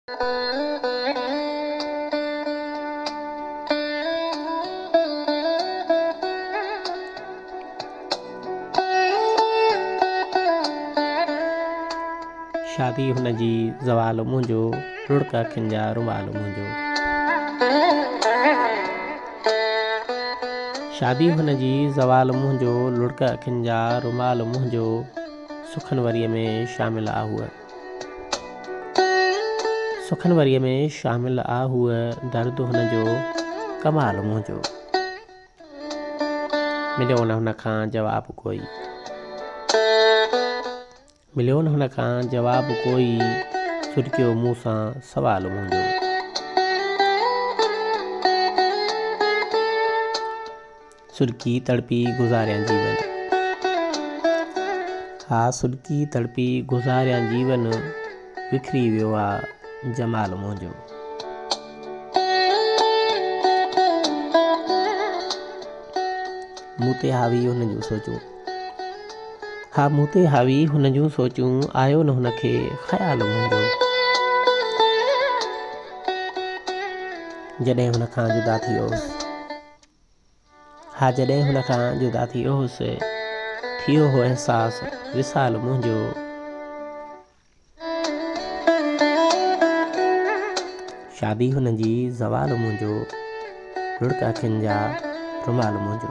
शादी हुन जी ज़वाल मुंहिंजो, रुड़क अखियुनि जा रुमाल मुंहिंजो। शादी हुन जी ज़वाल मुंहिंजो, लुड़क अखियुनि जा रुमाल मुंहिंजो। सुखन वरीअ में शामिल आ हुअ, सुखन वरीअ में शामिल आ हुअ। दर्द हुन जो कमाल मुंहिंजो। मिलियो न हुन खां जवाब कोई, मिलियो न हुन खां जवाब कोई। सुरकियो मूं सां सवाल मुंहिंजो। सुर्की तड़पी गुज़ारियां जीवन, हा सुर्की तड़पी गुज़ारियां जीवन। विखरी वियो आहे जमाल मुंहिंजो। मूं ते हावी हुन जूं सोचूं, हा मूं ते हावी हुन जूं सोचूं। आयो न हुन खे ख़्याल मुंहिंजो। जॾहिं हुन खां जुदा थी वियोसि, हा जॾहिं हुन खां जुदा थी वियोसि, थियो हो अहसासु विसाल मुंहिंजो। शादी हुन जी ज़वाल मुंहिंजो, रुड़क अखियुनि जा रुमाल मुंहिंजो।